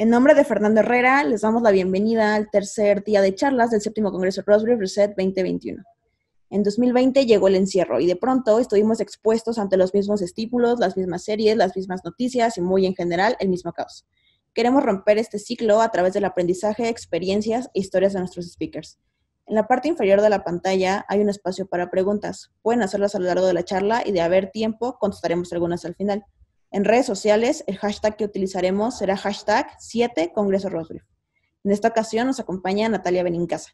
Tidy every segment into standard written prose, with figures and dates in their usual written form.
En nombre de Fernando Herrera, les damos la bienvenida al tercer día de charlas del séptimo Congreso Raspberry Reset 2021. En 2020 llegó el encierro y de pronto estuvimos expuestos ante los mismos estímulos, las mismas series, las mismas noticias y muy en general el mismo caos. Queremos romper este ciclo a través del aprendizaje, experiencias e historias de nuestros speakers. En la parte inferior de la pantalla hay un espacio para preguntas. Pueden hacerlas a lo largo de la charla y de haber tiempo contestaremos algunas al final. En redes sociales, el hashtag que utilizaremos será hashtag 7 Congreso Raspberry. En esta ocasión nos acompaña Natalia Benincasa.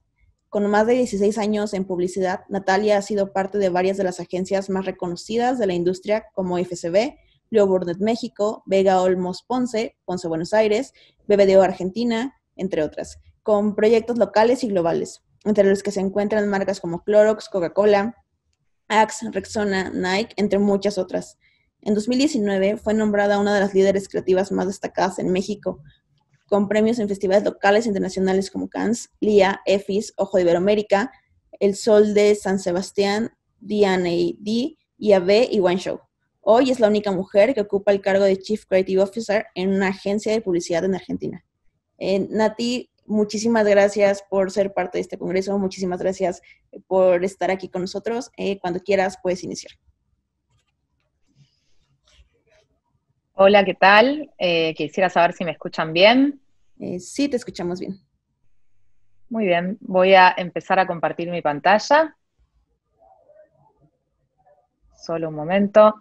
Con más de 16 años en publicidad, Natalia ha sido parte de varias de las agencias más reconocidas de la industria como FCB, Leo Burnett México, Vega Olmos Ponce, Ponce Buenos Aires, BBDO Argentina, entre otras, con proyectos locales y globales, entre los que se encuentran marcas como Clorox, Coca-Cola, Axe, Rexona, Nike, entre muchas otras. En 2019 fue nombrada una de las líderes creativas más destacadas en México, con premios en festivales locales e internacionales como Cannes, LIA, EFIS, Ojo de Iberoamérica, El Sol de San Sebastián, D&AD, IAB y One Show. Hoy es la única mujer que ocupa el cargo de Chief Creative Officer en una agencia de publicidad en Argentina. Nati, muchísimas gracias por ser parte de este congreso, muchísimas gracias por estar aquí con nosotros. Cuando quieras puedes iniciar. Hola, ¿qué tal? Quisiera saber si me escuchan bien. Sí, te escuchamos bien. Muy bien, voy a empezar a compartir mi pantalla. Solo un momento.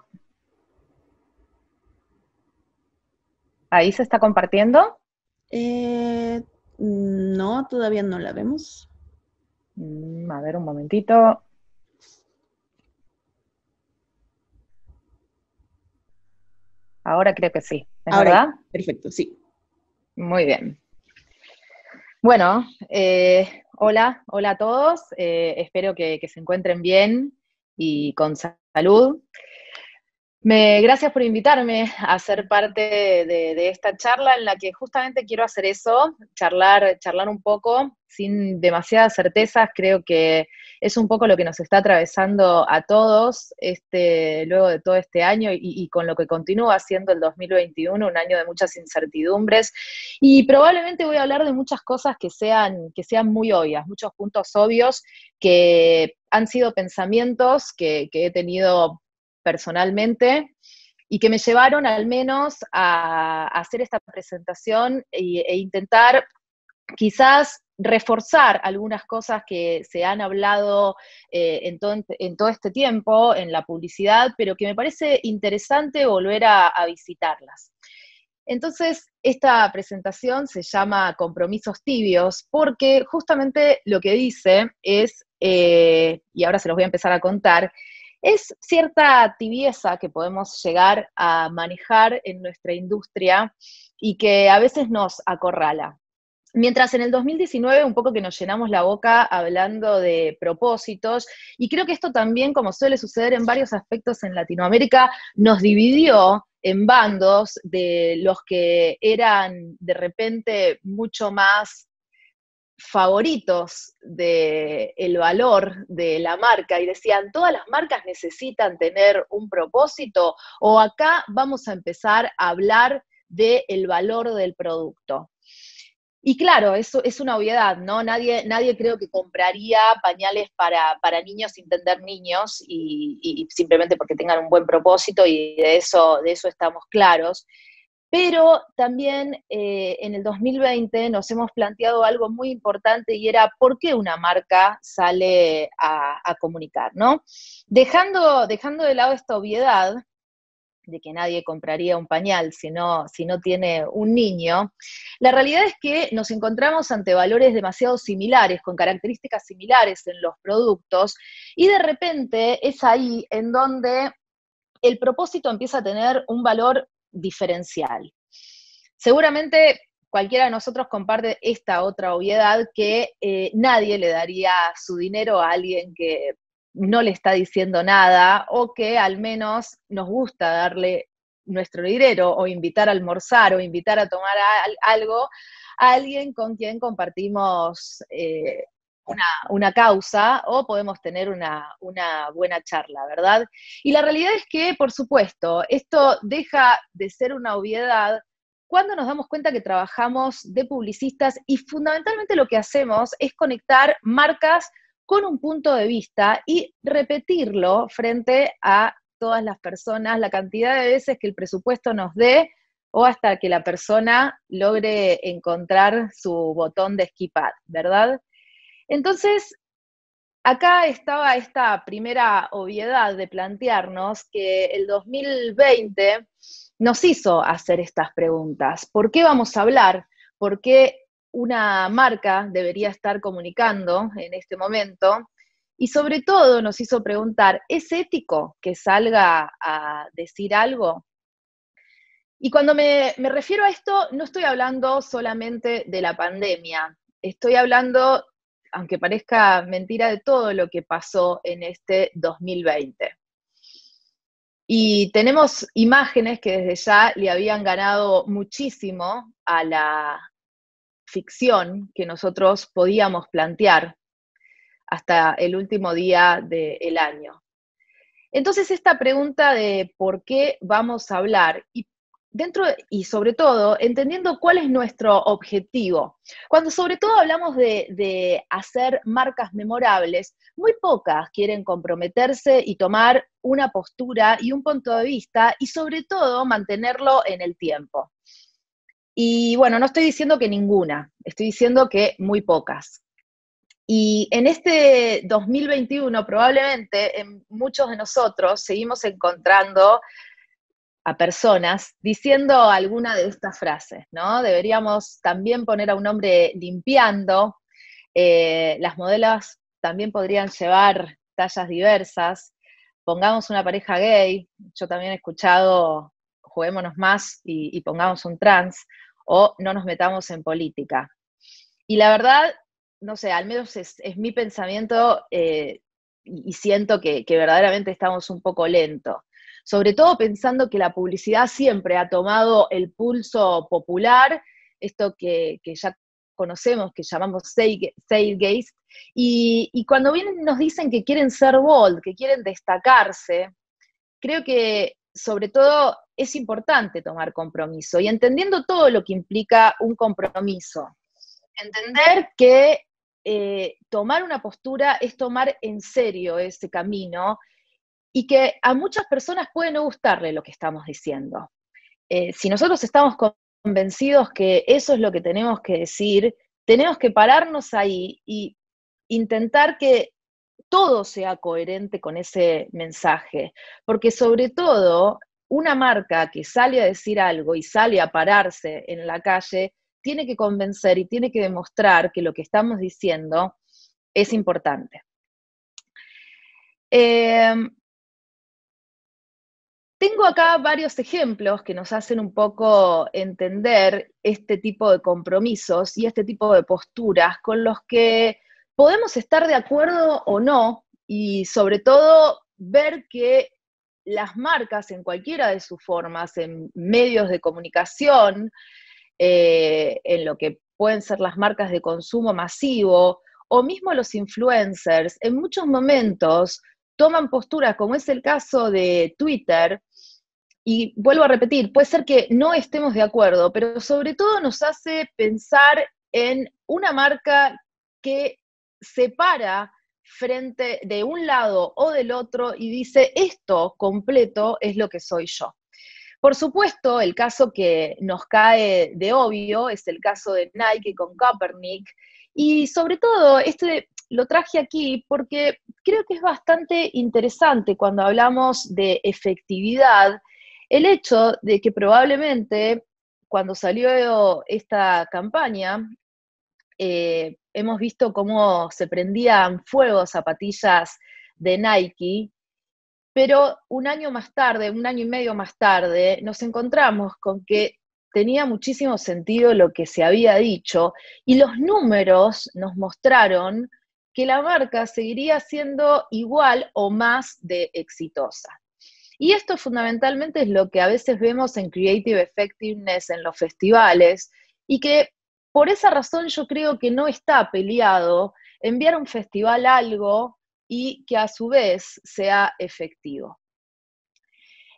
¿Ahí se está compartiendo? No, todavía no la vemos. A ver, un momentito. Ahora creo que sí, ¿es Ahora verdad? perfecto, sí. Muy bien. Bueno, hola a todos. Espero que se encuentren bien y con salud. Gracias por invitarme a ser parte de esta charla en la que justamente quiero hacer eso, charlar un poco sin demasiadas certezas. Creo que es un poco lo que nos está atravesando a todos luego de todo este año y con lo que continúa siendo el 2021, un año de muchas incertidumbres. Y probablemente voy a hablar de muchas cosas que sean muy obvias, muchos puntos obvios que han sido pensamientos que he tenido personalmente y que me llevaron al menos a hacer esta presentación e intentar quizás reforzar algunas cosas que se han hablado en todo este tiempo en la publicidad, pero que me parece interesante volver a visitarlas. Entonces, esta presentación se llama Compromisos Tibios, porque justamente lo que dice es, y ahora se los voy a empezar a contar, es cierta tibieza que podemos llegar a manejar en nuestra industria y que a veces nos acorrala. Mientras en el 2019 un poco que nos llenamos la boca hablando de propósitos, y creo que esto también, como suele suceder en varios aspectos en Latinoamérica, nos dividió en bandos de los que eran de repente mucho más favoritos del valor de la marca y decían, ¿todas las marcas necesitan tener un propósito? ¿O acá vamos a empezar a hablar del valor del producto? Y claro, eso es una obviedad, ¿no? Nadie creo que compraría pañales para niños sin tener niños y simplemente porque tengan un buen propósito y de eso estamos claros. Pero también en el 2020 nos hemos planteado algo muy importante y era ¿por qué una marca sale a comunicar, ¿no? Dejando de lado esta obviedad de que nadie compraría un pañal si no tiene un niño, la realidad es que nos encontramos ante valores demasiado similares, con características similares en los productos, y de repente es ahí en donde el propósito empieza a tener un valor diferencial. Seguramente cualquiera de nosotros comparte esta otra obviedad que nadie le daría su dinero a alguien que no le está diciendo nada o que al menos nos gusta darle nuestro dinero o invitar a almorzar o invitar a tomar algo a alguien con quien compartimos una causa o podemos tener una buena charla, ¿verdad? Y la realidad es que, por supuesto, esto deja de ser una obviedad cuando nos damos cuenta que trabajamos de publicistas y fundamentalmente lo que hacemos es conectar marcas con un punto de vista y repetirlo frente a todas las personas, la cantidad de veces que el presupuesto nos dé o hasta que la persona logre encontrar su botón de skip ad, ¿verdad? Entonces, acá estaba esta primera obviedad de plantearnos que el 2020 nos hizo hacer estas preguntas. ¿Por qué vamos a hablar? ¿Por qué una marca debería estar comunicando en este momento? Y sobre todo nos hizo preguntar, ¿es ético que salga a decir algo? Y cuando me refiero a esto, no estoy hablando solamente de la pandemia, estoy hablando, aunque parezca mentira, de todo lo que pasó en este 2020. Y tenemos imágenes que desde ya le habían ganado muchísimo a la ficción que nosotros podíamos plantear hasta el último día del año. Entonces, esta pregunta de por qué vamos a hablar, y sobre todo, entendiendo cuál es nuestro objetivo. Cuando sobre todo hablamos de hacer marcas memorables, muy pocas quieren comprometerse y tomar una postura y un punto de vista, y sobre todo mantenerlo en el tiempo. Y bueno, no estoy diciendo que ninguna, estoy diciendo que muy pocas. Y en este 2021 probablemente en muchos de nosotros seguimos encontrando a personas diciendo alguna de estas frases, ¿no? Deberíamos también poner a un hombre limpiando, las modelos también podrían llevar tallas diversas, pongamos una pareja gay, yo también he escuchado juguémonos más y pongamos un trans, o no nos metamos en política. Y la verdad, no sé, al menos es mi pensamiento y siento que verdaderamente estamos un poco lentos. Sobre todo pensando que la publicidad siempre ha tomado el pulso popular, esto que ya conocemos, que llamamos Zeitgeist, y cuando vienen nos dicen que quieren ser bold, que quieren destacarse, creo que sobre todo es importante tomar compromiso y entendiendo todo lo que implica un compromiso. Entender que tomar una postura es tomar en serio ese camino y que a muchas personas puede no gustarle lo que estamos diciendo. Si nosotros estamos convencidos que eso es lo que tenemos que decir, tenemos que pararnos ahí y intentar que todo sea coherente con ese mensaje, porque sobre todo una marca que sale a decir algo y sale a pararse en la calle, tiene que convencer y tiene que demostrar que lo que estamos diciendo es importante. Tengo acá varios ejemplos que nos hacen un poco entender este tipo de compromisos y este tipo de posturas con los que podemos estar de acuerdo o no, y sobre todo ver que las marcas en cualquiera de sus formas, en medios de comunicación, en lo que pueden ser las marcas de consumo masivo, o mismo los influencers, en muchos momentos toman posturas, como es el caso de Twitter, y vuelvo a repetir, puede ser que no estemos de acuerdo, pero sobre todo nos hace pensar en una marca que se para frente de un lado o del otro y dice, esto completo es lo que soy yo. Por supuesto, el caso que nos cae de obvio es el caso de Nike con Kaepernick, y sobre todo lo traje aquí porque creo que es bastante interesante cuando hablamos de efectividad, el hecho de que probablemente cuando salió esta campaña, hemos visto cómo se prendían fuego zapatillas de Nike, pero un año más tarde, un año y medio más tarde, nos encontramos con que tenía muchísimo sentido lo que se había dicho y los números nos mostraron que la marca seguiría siendo igual o más de exitosa. Y esto fundamentalmente es lo que a veces vemos en Creative Effectiveness en los festivales y que por esa razón yo creo que no está peleado enviar a un festival algo y que a su vez sea efectivo.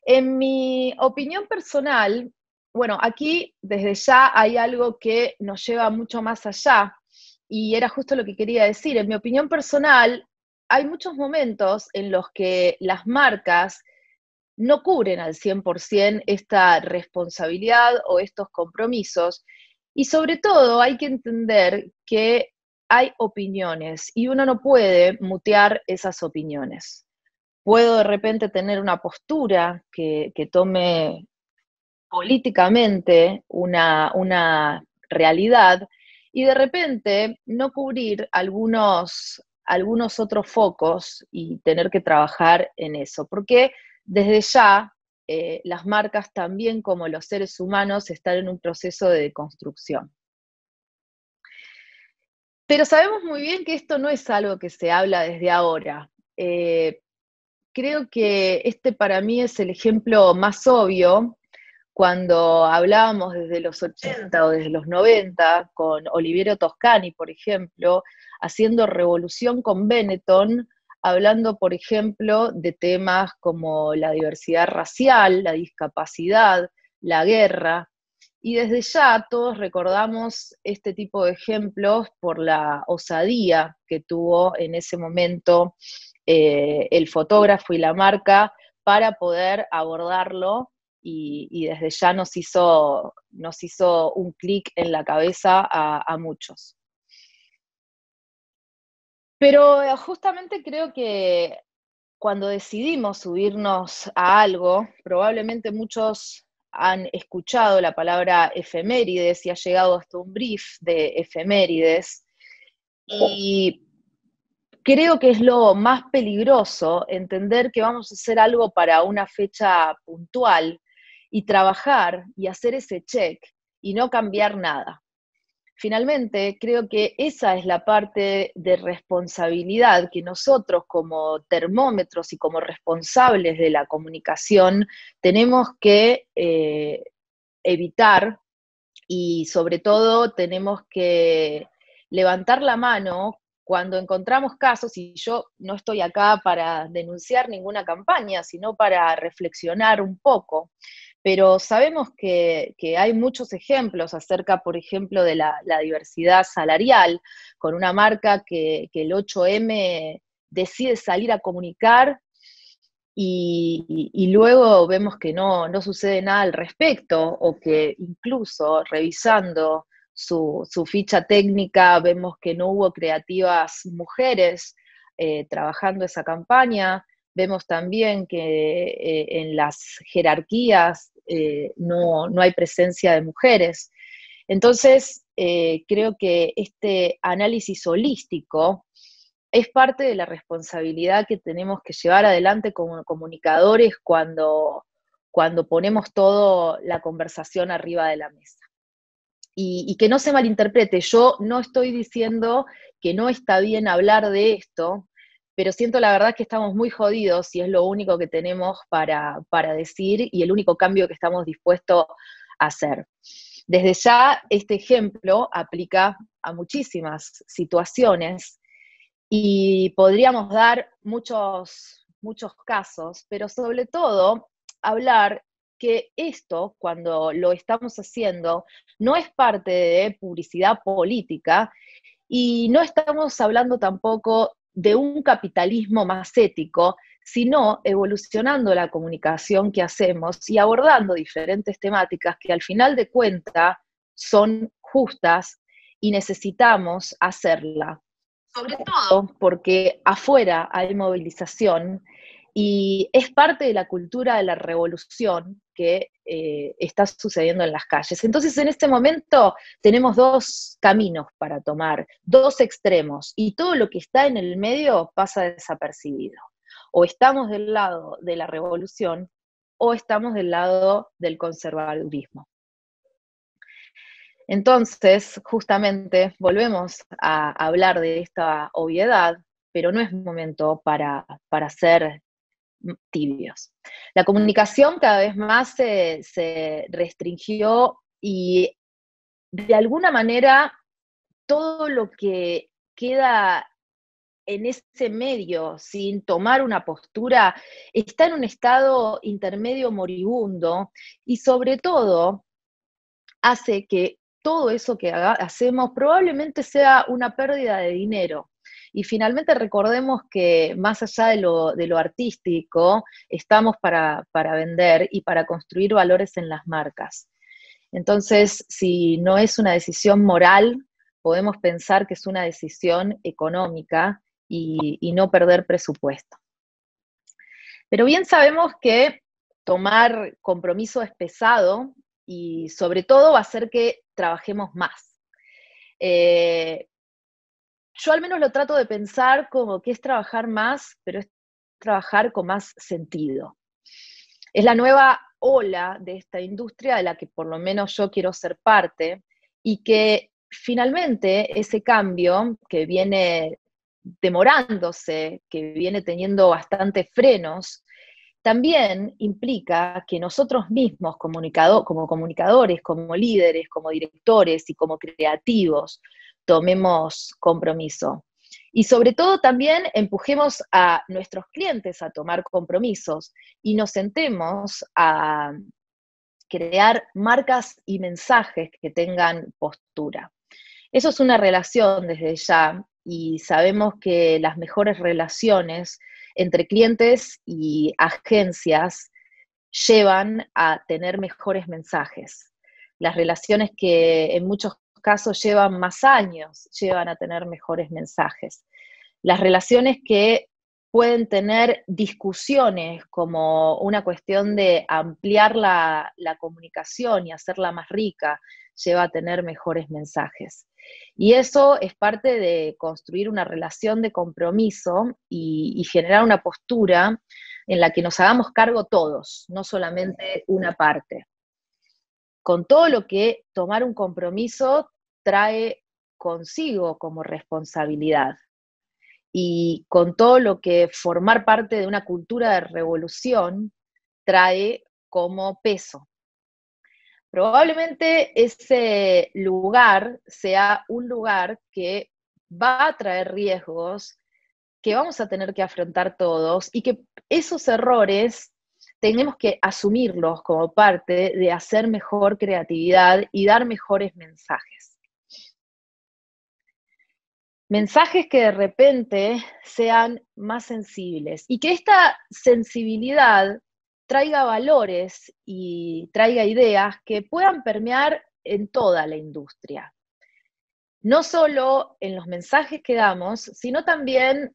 En mi opinión personal, bueno, aquí desde ya hay algo que nos lleva mucho más allá, y era justo lo que quería decir. En mi opinión personal, hay muchos momentos en los que las marcas no cubren al 100% esta responsabilidad o estos compromisos, y sobre todo hay que entender que hay opiniones y uno no puede mutear esas opiniones. Puedo de repente tener una postura que tome políticamente una realidad y de repente no cubrir algunos otros focos y tener que trabajar en eso, porque desde ya las marcas también como los seres humanos están en un proceso de deconstrucción. Pero sabemos muy bien que esto no es algo que se habla desde ahora. Creo que este para mí es el ejemplo más obvio cuando hablábamos desde los 80 o desde los 90 con Oliviero Toscani, por ejemplo, haciendo revolución con Benetton, hablando, por ejemplo, de temas como la diversidad racial, la discapacidad, la guerra. Y desde ya todos recordamos este tipo de ejemplos por la osadía que tuvo en ese momento el fotógrafo y la marca para poder abordarlo, y desde ya nos hizo un clic en la cabeza a muchos. Pero justamente creo que cuando decidimos subirnos a algo, probablemente muchos han escuchado la palabra efemérides y ha llegado hasta un brief de efemérides, y creo que es lo más peligroso entender que vamos a hacer algo para una fecha puntual y trabajar y hacer ese check y no cambiar nada. Finalmente, creo que esa es la parte de responsabilidad que nosotros como termómetros y como responsables de la comunicación tenemos que evitar, y sobre todo tenemos que levantar la mano cuando encontramos casos, y yo no estoy acá para denunciar ninguna campaña, sino para reflexionar un poco. Pero sabemos que hay muchos ejemplos acerca, por ejemplo, de la diversidad salarial, con una marca que el 8M decide salir a comunicar y luego vemos que no sucede nada al respecto, o que incluso revisando su ficha técnica vemos que no hubo creativas mujeres trabajando esa campaña. Vemos también que en las jerarquías no hay presencia de mujeres. Entonces, creo que este análisis holístico es parte de la responsabilidad que tenemos que llevar adelante como comunicadores cuando ponemos toda la conversación arriba de la mesa. Y que no se malinterprete, yo no estoy diciendo que no está bien hablar de esto, pero siento la verdad que estamos muy jodidos y es lo único que tenemos para decir y el único cambio que estamos dispuestos a hacer. Desde ya, este ejemplo aplica a muchísimas situaciones y podríamos dar muchos casos, pero sobre todo hablar que esto, cuando lo estamos haciendo, no es parte de publicidad política y no estamos hablando tampoco de un capitalismo más ético, sino evolucionando la comunicación que hacemos y abordando diferentes temáticas que al final de cuentas son justas y necesitamos hacerla. Sobre todo porque afuera hay movilización y es parte de la cultura de la revolución que está sucediendo en las calles. Entonces, en este momento tenemos dos caminos para tomar, dos extremos, y todo lo que está en el medio pasa desapercibido. O estamos del lado de la revolución o estamos del lado del conservadurismo. Entonces, justamente, volvemos a hablar de esta obviedad, pero no es momento para ser tibios. La comunicación cada vez más se restringió y de alguna manera todo lo que queda en ese medio sin tomar una postura está en un estado intermedio moribundo, y sobre todo hace que todo eso que hacemos probablemente sea una pérdida de dinero. Y finalmente recordemos que más allá de lo artístico, estamos para vender y para construir valores en las marcas. Entonces, si no es una decisión moral, podemos pensar que es una decisión económica y no perder presupuesto. Pero bien sabemos que tomar compromiso es pesado y sobre todo va a hacer que trabajemos más. Yo al menos lo trato de pensar como que es trabajar más, pero es trabajar con más sentido. Es la nueva ola de esta industria de la que por lo menos yo quiero ser parte y que finalmente ese cambio que viene demorándose, que viene teniendo bastantes frenos, también implica que nosotros mismos, como comunicadores, como líderes, como directores y como creativos, tomemos compromiso. Y sobre todo también empujemos a nuestros clientes a tomar compromisos y nos sentemos a crear marcas y mensajes que tengan postura. Eso es una relación desde ya y sabemos que las mejores relaciones entre clientes y agencias llevan a tener mejores mensajes. Las relaciones que en muchos casos llevan más años llevan a tener mejores mensajes. Las relaciones que pueden tener discusiones como una cuestión de ampliar la comunicación y hacerla más rica, lleva a tener mejores mensajes. Y eso es parte de construir una relación de compromiso y generar una postura en la que nos hagamos cargo todos, no solamente una parte. Con todo lo que tomar un compromiso trae consigo como responsabilidad y con todo lo que formar parte de una cultura de revolución trae como peso. Probablemente ese lugar sea un lugar que va a traer riesgos, que vamos a tener que afrontar todos y que esos errores tenemos que asumirlos como parte de hacer mejor creatividad y dar mejores mensajes. Mensajes que de repente sean más sensibles y que esta sensibilidad traiga valores y traiga ideas que puedan permear en toda la industria. No solo en los mensajes que damos, sino también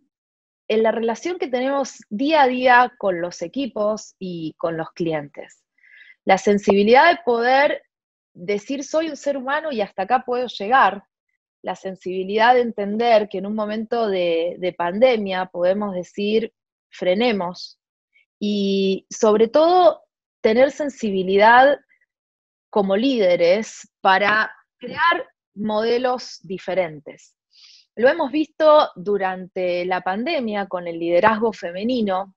en la relación que tenemos día a día con los equipos y con los clientes. La sensibilidad de poder decir soy un ser humano y hasta acá puedo llegar, la sensibilidad de entender que en un momento de pandemia podemos decir frenemos y sobre todo tener sensibilidad como líderes para crear modelos diferentes. Lo hemos visto durante la pandemia con el liderazgo femenino,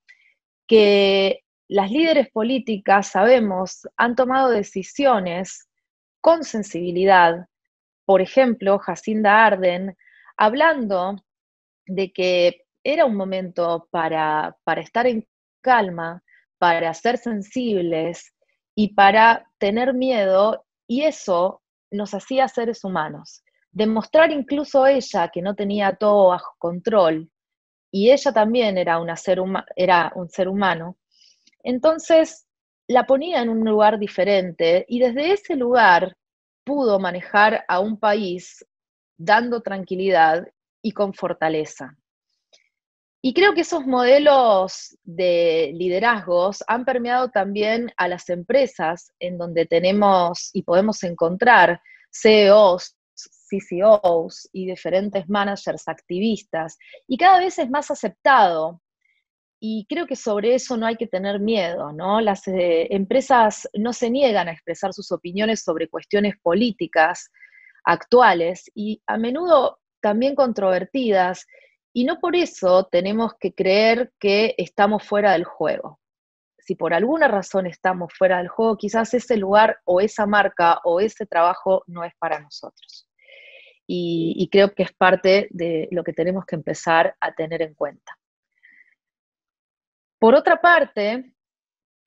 que las líderes políticas, sabemos, han tomado decisiones con sensibilidad. Por ejemplo, Jacinda Ardern, hablando de que era un momento para estar en calma, para ser sensibles y para tener miedo, y eso nos hacía seres humanos. Demostrar incluso ella que no tenía todo bajo control, y ella también era era un ser humano, entonces la ponía en un lugar diferente, y desde ese lugar pudo manejar a un país dando tranquilidad y con fortaleza. Y creo que esos modelos de liderazgos han permeado también a las empresas en donde tenemos y podemos encontrar CEOs, CCOs y diferentes managers activistas, y cada vez es más aceptado. Y creo que sobre eso no hay que tener miedo, ¿no? Las empresas no se niegan a expresar sus opiniones sobre cuestiones políticas actuales y a menudo también controvertidas, y no por eso tenemos que creer que estamos fuera del juego. Si por alguna razón estamos fuera del juego, quizás ese lugar o esa marca o ese trabajo no es para nosotros. Y creo que es parte de lo que tenemos que empezar a tener en cuenta. Por otra parte,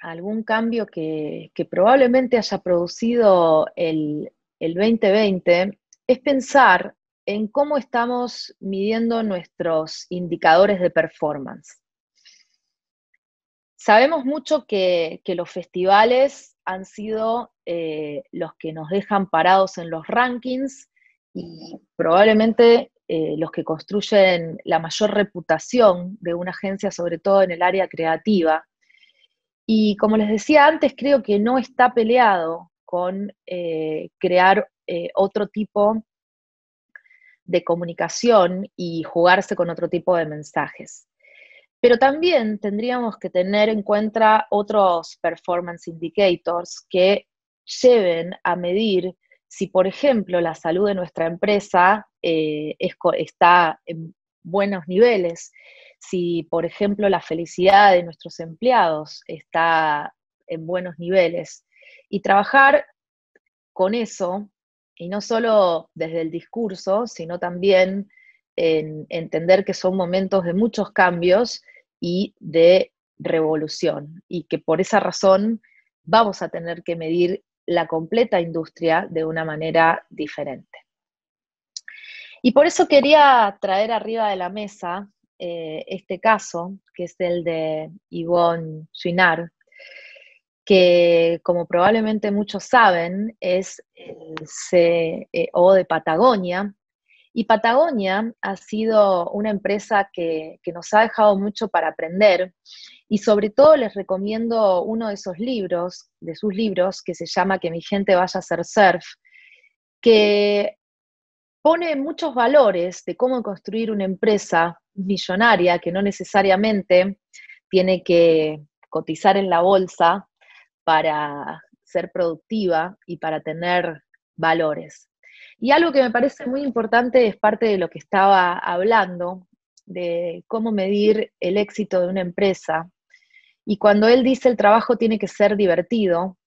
algún cambio que probablemente haya producido el 2020 es pensar en cómo estamos midiendo nuestros indicadores de performance. Sabemos mucho que los festivales han sido los que nos dejan parados en los rankings y probablemente los que construyen la mayor reputación de una agencia, sobre todo en el área creativa. Y como les decía antes, creo que no está peleado con crear otro tipo de comunicación y jugarse con otro tipo de mensajes. Pero también tendríamos que tener en cuenta otros performance indicators que lleven a medir si, por ejemplo, la salud de nuestra empresa está en buenos niveles, si, por ejemplo, la felicidad de nuestros empleados está en buenos niveles. Y trabajar con eso, y no solo desde el discurso, sino también en entender que son momentos de muchos cambios y de revolución, y que por esa razón vamos a tener que medir la completa industria de una manera diferente. Y por eso quería traer arriba de la mesa este caso, que es el de Yvon Chouinard, que, como probablemente muchos saben, es el CEO de Patagonia. Y Patagonia ha sido una empresa que nos ha dejado mucho para aprender, y sobre todo les recomiendo uno de sus libros, que se llama Que mi gente vaya a hacer surf, que pone muchos valores de cómo construir una empresa millonaria que no necesariamente tiene que cotizar en la bolsa para ser productiva y para tener valores. Y algo que me parece muy importante es parte de lo que estaba hablando, de cómo medir el éxito de una empresa. Y cuando él dice el trabajo tiene que ser divertido,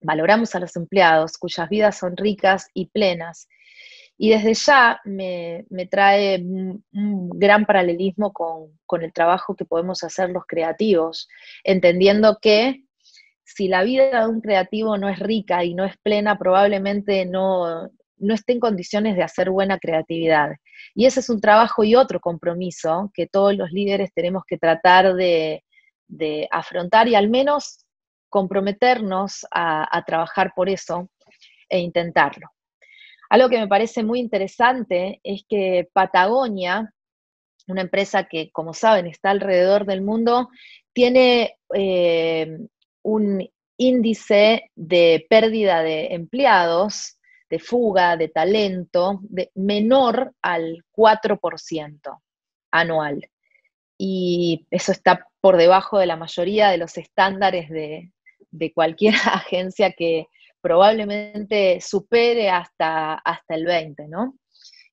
valoramos a los empleados cuyas vidas son ricas y plenas. Y desde ya me trae un gran paralelismo con el trabajo que podemos hacer los creativos, entendiendo que si la vida de un creativo no es rica y no es plena, probablemente no esté en condiciones de hacer buena creatividad. Y ese es un trabajo y otro compromiso que todos los líderes tenemos que tratar de afrontar, y al menos comprometernos a trabajar por eso e intentarlo. Algo que me parece muy interesante es que Patagonia, una empresa que, como saben, está alrededor del mundo, tiene un índice de pérdida de empleados, de fuga, de talento, menor al 4% anual. Y eso está por debajo de la mayoría de los estándares de cualquier agencia que probablemente supere hasta el 20, ¿no?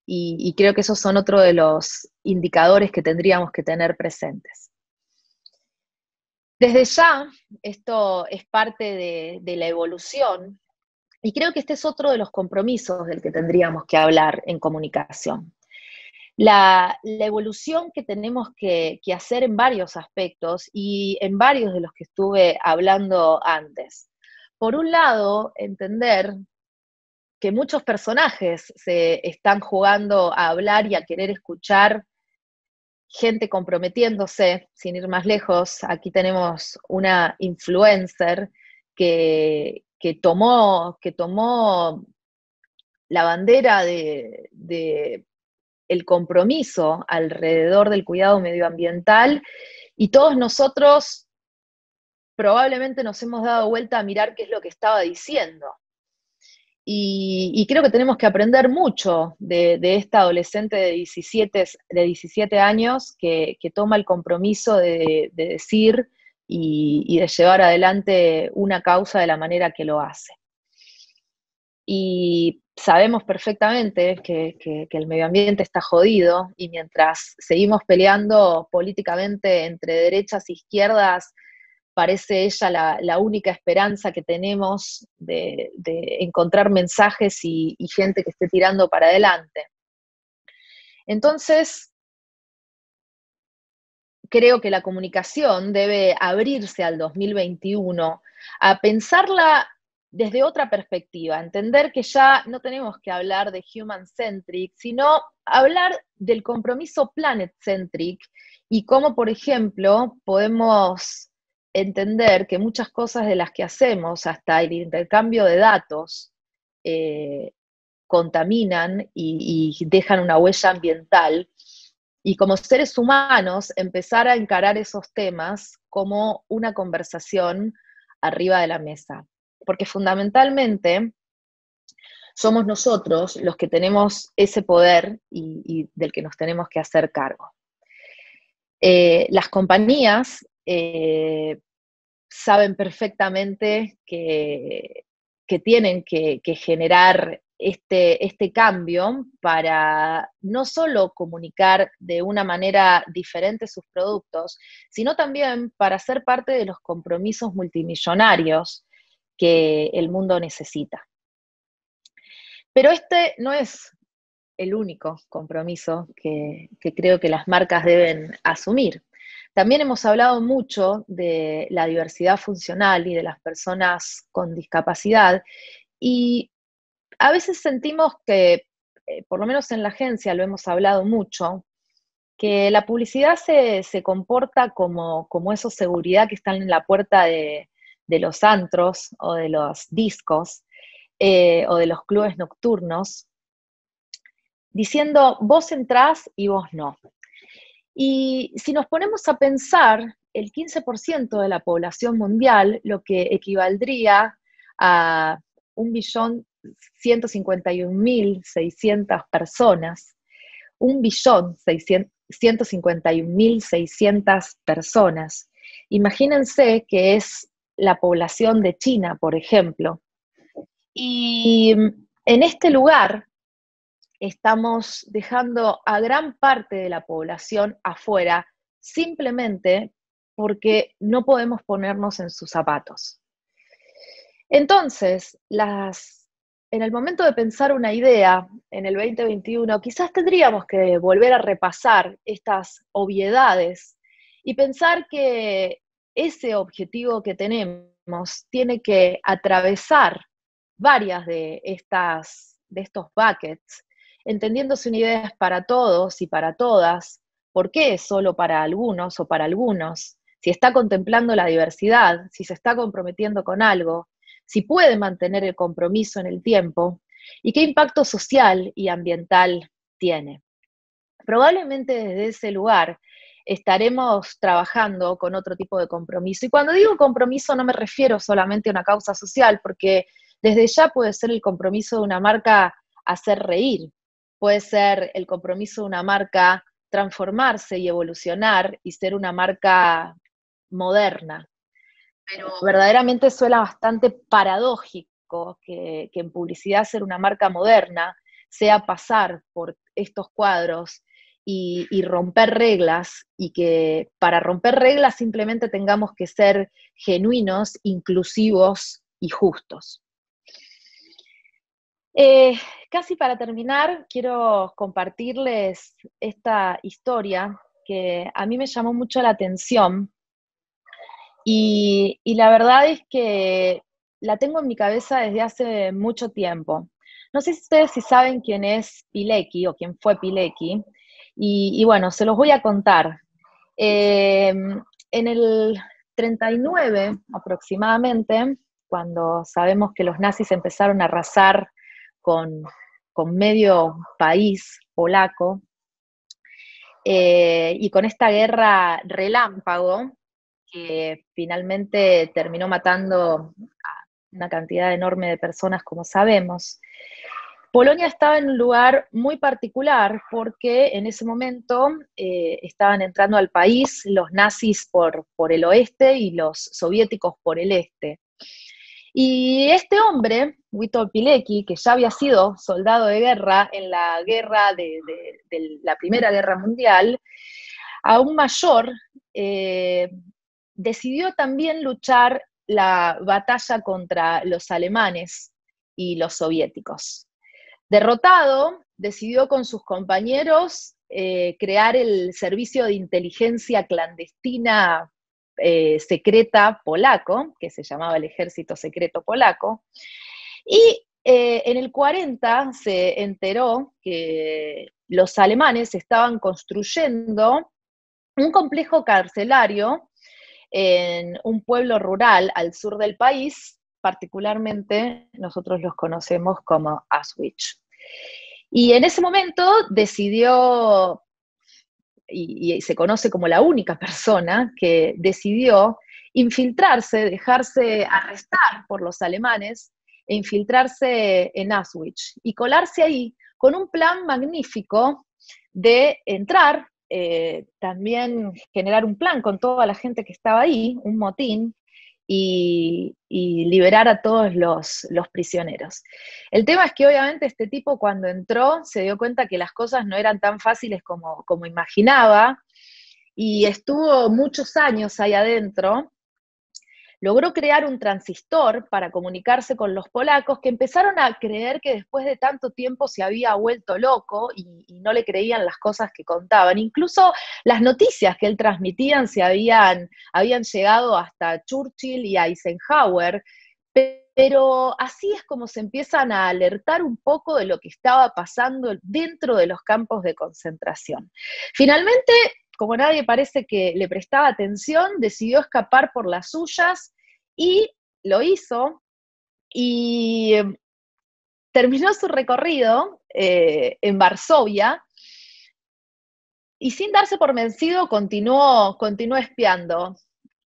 Y creo que esos son otro de los indicadores que tendríamos que tener presentes. Desde ya, esto es parte de la evolución, y creo que este es otro de los compromisos del que tendríamos que hablar en comunicación. La evolución que tenemos que hacer en varios aspectos y en varios de los que estuve hablando antes. Por un lado, entender que muchos personajes se están jugando a hablar y a querer escuchar gente comprometiéndose, sin ir más lejos. Aquí tenemos una influencer que tomó la bandera de el compromiso alrededor del cuidado medioambiental, y todos nosotros probablemente nos hemos dado vuelta a mirar qué es lo que estaba diciendo. Y creo que tenemos que aprender mucho de esta adolescente de 17 años que toma el compromiso de decir y de llevar adelante una causa de la manera que lo hace. Y sabemos perfectamente que el medio ambiente está jodido, y mientras seguimos peleando políticamente entre derechas e izquierdas, parece ella la única esperanza que tenemos de encontrar mensajes y gente que esté tirando para adelante. Entonces, creo que la comunicación debe abrirse al 2021 a pensarla desde otra perspectiva, entender que ya no tenemos que hablar de human-centric, sino hablar del compromiso planet-centric y cómo, por ejemplo, podemos entender que muchas cosas de las que hacemos, hasta el intercambio de datos, contaminan y dejan una huella ambiental, y como seres humanos empezar a encarar esos temas como una conversación arriba de la mesa. Porque fundamentalmente somos nosotros los que tenemos ese poder y del que nos tenemos que hacer cargo. Las compañías saben perfectamente que tienen que generar este cambio para no solo comunicar de una manera diferente sus productos, sino también para ser parte de los compromisos multimillonarios que el mundo necesita. Pero este no es el único compromiso que creo que las marcas deben asumir. También hemos hablado mucho de la diversidad funcional y de las personas con discapacidad, y a veces sentimos que, por lo menos en la agencia lo hemos hablado mucho, que la publicidad se comporta como esos seguridad que están en la puerta de los antros o de los discos o de los clubes nocturnos, diciendo vos entrás y vos no. Y si nos ponemos a pensar, el 15% de la población mundial, lo que equivaldría a 1.151.600 personas, 1.151.600 personas. Imagínense que es la población de China, por ejemplo. Y en este lugar estamos dejando a gran parte de la población afuera simplemente porque no podemos ponernos en sus zapatos. Entonces, en el momento de pensar una idea en el 2021, quizás tendríamos que volver a repasar estas obviedades y pensar que ese objetivo que tenemos tiene que atravesar varias de estos buckets, entendiendo si una idea es para todos y para todas, por qué es solo para algunos o para algunos, si está contemplando la diversidad, si se está comprometiendo con algo, si puede mantener el compromiso en el tiempo y qué impacto social y ambiental tiene. Probablemente desde ese lugar estaremos trabajando con otro tipo de compromiso. Y cuando digo compromiso no me refiero solamente a una causa social, porque desde ya puede ser el compromiso de una marca hacer reír, puede ser el compromiso de una marca transformarse y evolucionar y ser una marca moderna. Pero verdaderamente suena bastante paradójico que en publicidad ser una marca moderna sea pasar por estos cuadros y romper reglas, y que para romper reglas simplemente tengamos que ser genuinos, inclusivos y justos. Casi para terminar, quiero compartirles esta historia que a mí me llamó mucho la atención. Y la verdad es que la tengo en mi cabeza desde hace mucho tiempo. No sé si ustedes saben quién es Pilecki o quién fue Pilecki, y bueno, se los voy a contar. En el 39 aproximadamente, cuando sabemos que los nazis empezaron a arrasar con, con medio país polaco, y con esta guerra relámpago, que finalmente terminó matando a una cantidad enorme de personas, como sabemos. Polonia estaba en un lugar muy particular porque en ese momento estaban entrando al país los nazis por el oeste y los soviéticos por el este. Y este hombre, Witold Pilecki, que ya había sido soldado de guerra en la guerra de la Primera Guerra Mundial, aún mayor, decidió también luchar la batalla contra los alemanes y los soviéticos. Derrotado, decidió con sus compañeros crear el servicio de inteligencia clandestina secreta polaco, que se llamaba el Ejército Secreto Polaco, y en el 40 se enteró que los alemanes estaban construyendo un complejo carcelario en un pueblo rural al sur del país, particularmente nosotros los conocemos como Auschwitz. Y en ese momento decidió, y se conoce como la única persona que decidió infiltrarse, dejarse arrestar por los alemanes e infiltrarse en Auschwitz y colarse ahí con un plan magnífico de entrar, también generar un plan con toda la gente que estaba ahí, un motín, y liberar a todos los prisioneros. El tema es que obviamente este tipo cuando entró se dio cuenta que las cosas no eran tan fáciles como imaginaba, y estuvo muchos años ahí adentro. Logró crear un transistor para comunicarse con los polacos, que empezaron a creer que después de tanto tiempo se había vuelto loco y no le creían las cosas que contaban. Incluso las noticias que él transmitía habían llegado hasta Churchill y Eisenhower, pero así es como se empiezan a alertar un poco de lo que estaba pasando dentro de los campos de concentración. Finalmente, como nadie parece que le prestaba atención, decidió escapar por las suyas y lo hizo, y terminó su recorrido en Varsovia, y sin darse por vencido continuó espiando.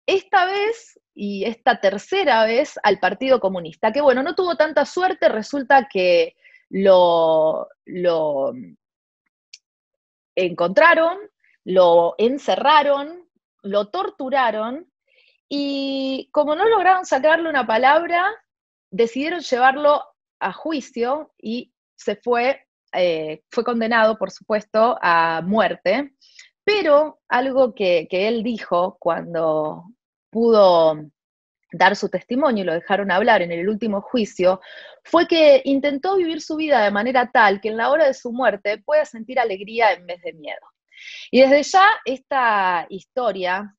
Esta vez, y esta tercera vez, al Partido Comunista, que bueno, no tuvo tanta suerte, resulta que lo encontraron, lo encerraron, lo torturaron, y como no lograron sacarle una palabra, decidieron llevarlo a juicio y fue condenado, por supuesto, a muerte. Pero algo que él dijo cuando pudo dar su testimonio y lo dejaron hablar en el último juicio, fue que intentó vivir su vida de manera tal que en la hora de su muerte pueda sentir alegría en vez de miedo. Y desde ya esta historia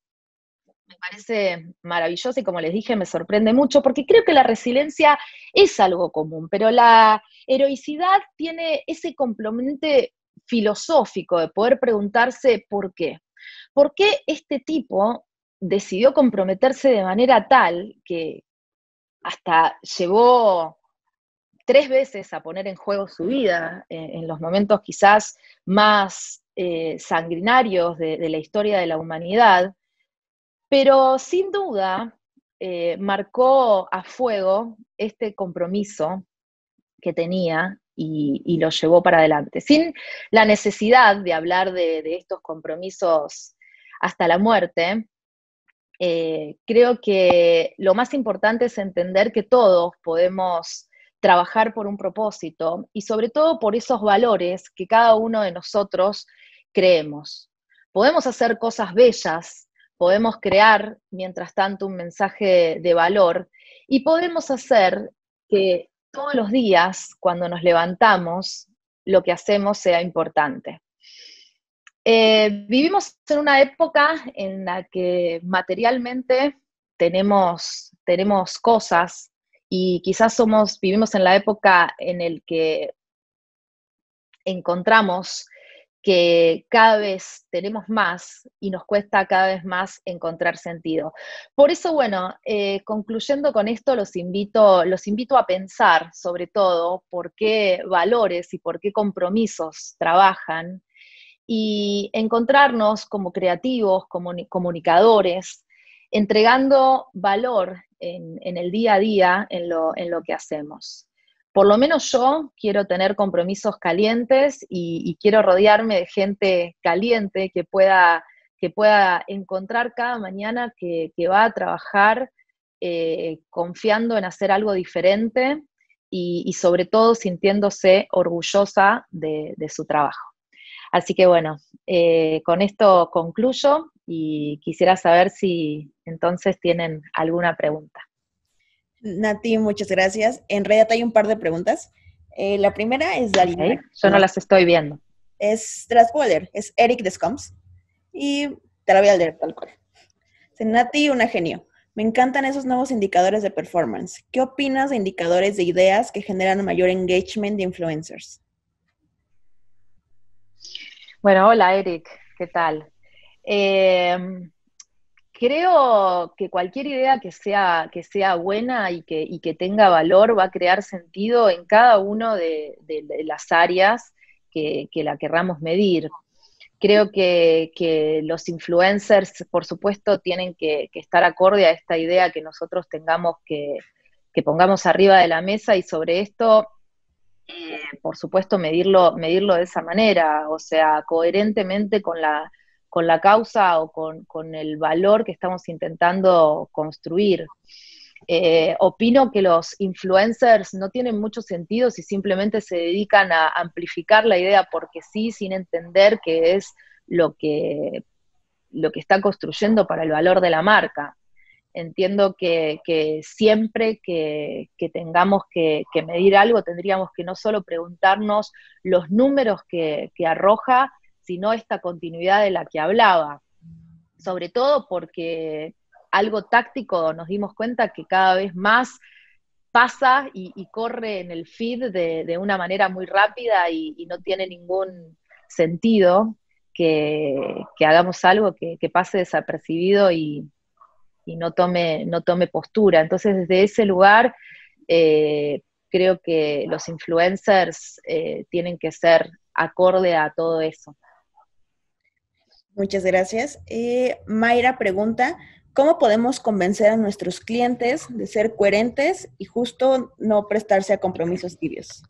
me parece maravillosa, y como les dije, me sorprende mucho, porque creo que la resiliencia es algo común, pero la heroicidad tiene ese componente filosófico de poder preguntarse por qué. ¿Por qué este tipo decidió comprometerse de manera tal que hasta llevó 3 veces a poner en juego su vida en los momentos quizás más sanguinarios de la historia de la humanidad? Pero sin duda marcó a fuego este compromiso que tenía y lo llevó para adelante, sin la necesidad de hablar de estos compromisos hasta la muerte. Creo que lo más importante es entender que todos podemos trabajar por un propósito y sobre todo por esos valores que cada uno de nosotros creemos. Podemos hacer cosas bellas, podemos crear, mientras tanto, un mensaje de valor, y podemos hacer que todos los días, cuando nos levantamos, lo que hacemos sea importante. Vivimos en una época en la que materialmente tenemos cosas, y quizás vivimos en la época en la que encontramos que cada vez tenemos más y nos cuesta cada vez más encontrar sentido. Por eso, bueno, concluyendo con esto, los invito a pensar sobre todo por qué valores y por qué compromisos trabajan, y encontrarnos como creativos, como comunicadores, entregando valor en el día a día, en lo que hacemos. Por lo menos yo quiero tener compromisos calientes, y quiero rodearme de gente caliente que pueda encontrar cada mañana que va a trabajar confiando en hacer algo diferente, y sobre todo sintiéndose orgullosa de su trabajo. Así que bueno, con esto concluyo, y quisiera saber si entonces tienen alguna pregunta. Nati, muchas gracias. En realidad hay un par de preguntas. La primera es de Okay. Darina. Yo no las estoy viendo. te las puedo leer, es Eric Descombs, y te la voy a leer tal cual. Nati, una genio. Me encantan esos nuevos indicadores de performance. ¿Qué opinas de indicadores de ideas que generan mayor engagement de influencers? Bueno, hola Eric, ¿qué tal? Eh, Creo que cualquier idea que sea buena y que tenga valor va a crear sentido en cada uno de las áreas que la querramos medir. Creo que los influencers, por supuesto, tienen que estar acorde a esta idea que nosotros tengamos que pongamos arriba de la mesa y sobre esto, por supuesto, medirlo de esa manera, o sea, coherentemente con la causa o con el valor que estamos intentando construir. Opino que los influencers no tienen mucho sentido si simplemente se dedican a amplificar la idea porque sí, sin entender qué es lo que, lo que está construyendo para el valor de la marca. Entiendo que siempre que tengamos que medir algo, tendríamos que no solo preguntarnos los números que arroja, sino esta continuidad de la que hablaba. Sobre todo porque algo táctico nos dimos cuenta que cada vez más pasa y corre en el feed de una manera muy rápida y no tiene ningún sentido que hagamos algo que pase desapercibido y no tome postura. Entonces, desde ese lugar, eh, creo que los influencers tienen que ser acorde a todo eso. Muchas gracias. Mayra pregunta, ¿cómo podemos convencer a nuestros clientes de ser coherentes y justo no prestarse a compromisos tibios?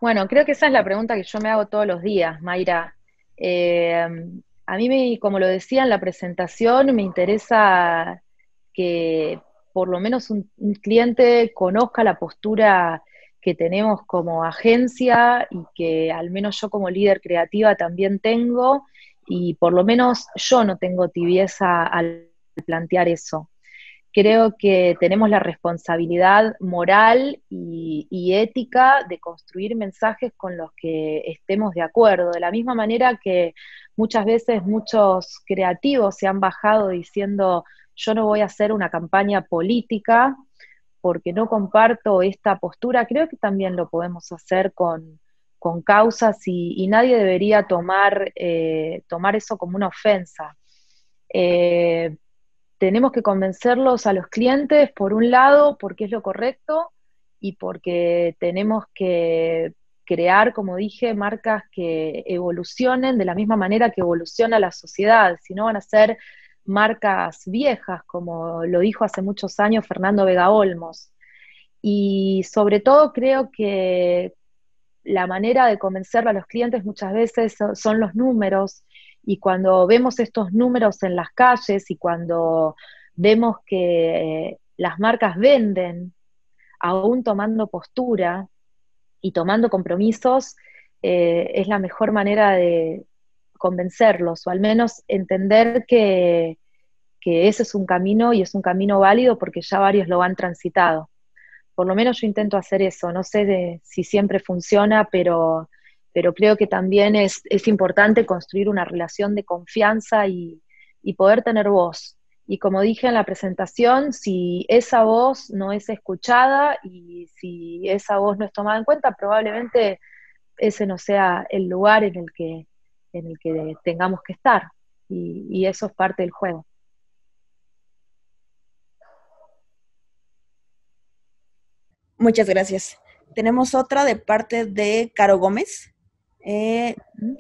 Bueno, creo que esa es la pregunta que yo me hago todos los días, Mayra. Eh, a mí, como lo decía en la presentación, me interesa que por lo menos un cliente conozca la postura que tenemos como agencia y que al menos yo como líder creativa también tengo, y por lo menos yo no tengo tibieza al plantear eso. Creo que tenemos la responsabilidad moral y ética de construir mensajes con los que estemos de acuerdo, de la misma manera que muchas veces muchos creativos se han bajado diciendo yo no voy a hacer una campaña política porque no comparto esta postura. Creo que también lo podemos hacer con causas y nadie debería tomar eso como una ofensa. Eh, Tenemos que convencerlos a los clientes, por un lado, porque es lo correcto y porque tenemos que crear, como dije, marcas que evolucionen de la misma manera que evoluciona la sociedad, si no van a ser marcas viejas, como lo dijo hace muchos años Fernando Vega Olmos. Y sobre todo creo que la manera de convencer a los clientes muchas veces son los números, y cuando vemos estos números en las calles y cuando vemos que las marcas venden, aún tomando postura y tomando compromisos, es la mejor manera de convencerlos, o al menos entender que ese es un camino y es un camino válido porque ya varios lo han transitado. Por lo menos yo intento hacer eso. No sé si siempre funciona, pero creo que también es importante construir una relación de confianza y poder tener voz. Y como dije en la presentación, si esa voz no es escuchada y si esa voz no es tomada en cuenta, probablemente ese no sea el lugar en el que tengamos que estar. Y eso es parte del juego. Muchas gracias. Tenemos otra de parte de Caro Gómez.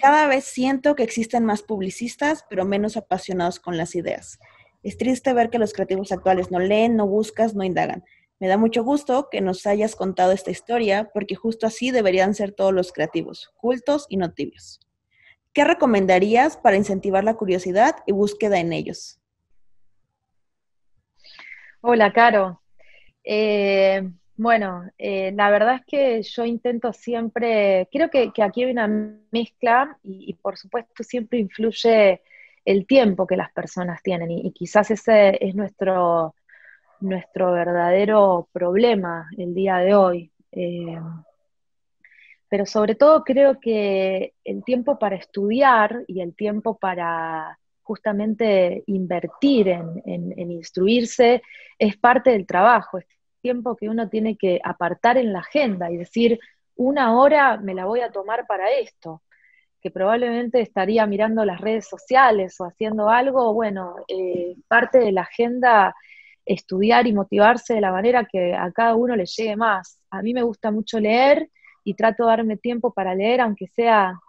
Cada vez siento que existen más publicistas, pero menos apasionados con las ideas. Es triste ver que los creativos actuales no leen, no buscan, no indagan. Me da mucho gusto que nos hayas contado esta historia, porque justo así deberían ser todos los creativos, cultos y no tibios. ¿Qué recomendarías para incentivar la curiosidad y búsqueda en ellos? Hola, Caro. Bueno, la verdad es que yo intento siempre, creo que aquí hay una mezcla y por supuesto siempre influye el tiempo que las personas tienen y quizás ese es nuestro verdadero problema el día de hoy. pero sobre todo creo que el tiempo para estudiar y el tiempo para justamente invertir en instruirse es parte del trabajo, es tiempo que uno tiene que apartar en la agenda y decir, 1 hora me la voy a tomar para esto, que probablemente estaría mirando las redes sociales o haciendo algo, bueno, parte de la agenda estudiar y motivarse de la manera que a cada uno le llegue más. A mí me gusta mucho leer y trato de darme tiempo para leer, aunque sea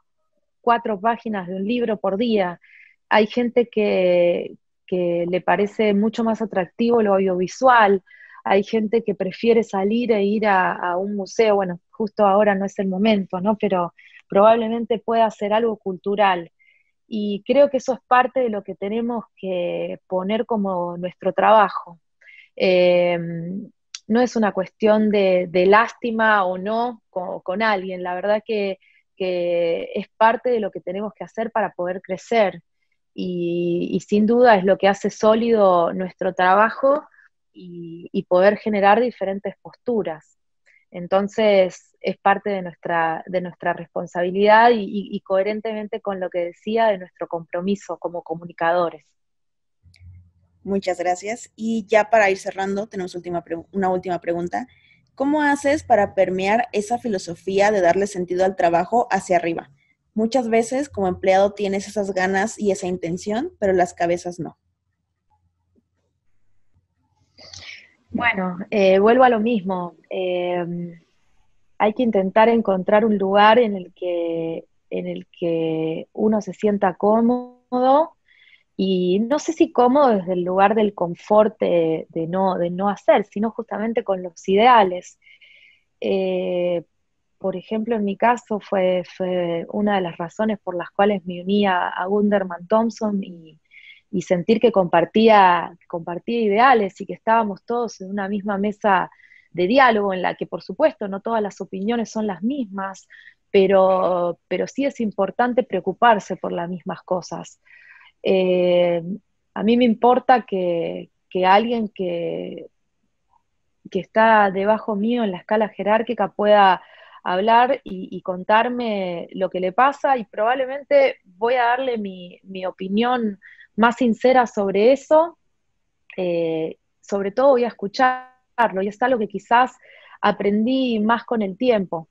4 páginas de un libro por día. Hay gente que le parece mucho más atractivo lo audiovisual, hay gente que prefiere salir e ir a un museo, bueno, justo ahora no es el momento, ¿no? Pero probablemente pueda hacer algo cultural. Y creo que eso es parte de lo que tenemos que poner como nuestro trabajo. Eh, no es una cuestión de lástima o no con alguien, la verdad que es parte de lo que tenemos que hacer para poder crecer y sin duda es lo que hace sólido nuestro trabajo y poder generar diferentes posturas. Entonces es parte de nuestra responsabilidad y coherentemente con lo que decía de nuestro compromiso como comunicadores. Muchas gracias. Y ya para ir cerrando, tenemos una última pregunta. ¿Cómo haces para permear esa filosofía de darle sentido al trabajo hacia arriba? Muchas veces como empleado tienes esas ganas y esa intención, pero las cabezas no. Bueno, vuelvo a lo mismo. Hay que intentar encontrar un lugar en el que uno se sienta cómodo y no sé si cómodo desde el lugar del confort de no hacer, sino justamente con los ideales. Eh, por ejemplo, en mi caso fue una de las razones por las cuales me uní a Gunderman Thompson y sentir que compartía ideales y que estábamos todos en una misma mesa de diálogo en la que, por supuesto, no todas las opiniones son las mismas, pero sí es importante preocuparse por las mismas cosas. Eh, a mí me importa que alguien que está debajo mío en la escala jerárquica pueda hablar y contarme lo que le pasa y probablemente voy a darle mi opinión más sincera sobre eso, sobre todo voy a escucharlo y es algo que quizás aprendí más con el tiempo.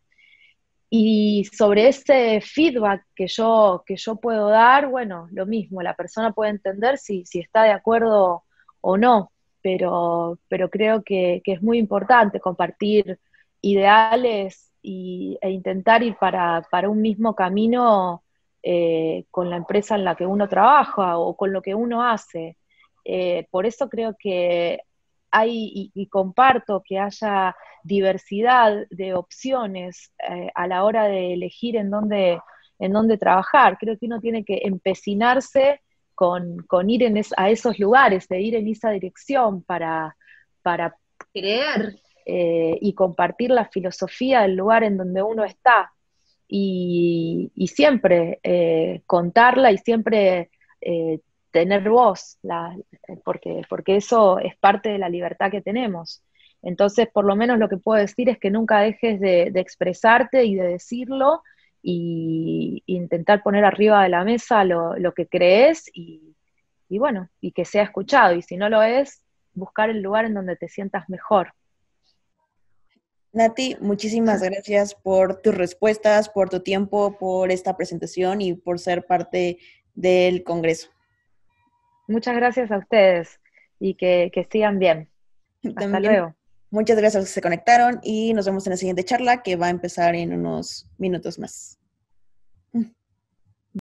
Y sobre ese feedback que yo puedo dar, bueno, lo mismo, la persona puede entender si está de acuerdo o no, pero creo que es muy importante compartir ideales e intentar ir para un mismo camino con la empresa en la que uno trabaja o con lo que uno hace. Por eso creo que y comparto que haya diversidad de opciones a la hora de elegir en dónde trabajar. Creo que uno tiene que empecinarse con ir a esos lugares, de ir en esa dirección para creer y compartir la filosofía del lugar en donde uno está. Y siempre contarla y siempre tener voz, porque eso es parte de la libertad que tenemos. Entonces, por lo menos lo que puedo decir es que nunca dejes de expresarte y de decirlo y intentar poner arriba de la mesa lo que crees y bueno, y que sea escuchado. Y si no lo es, buscar el lugar en donde te sientas mejor. Nati, muchísimas gracias por tus respuestas, por tu tiempo, por esta presentación y por ser parte del Congreso. Muchas gracias a ustedes y que sigan bien. Hasta También luego. muchas gracias a los que se conectaron y nos vemos en la siguiente charla que va a empezar en unos minutos más.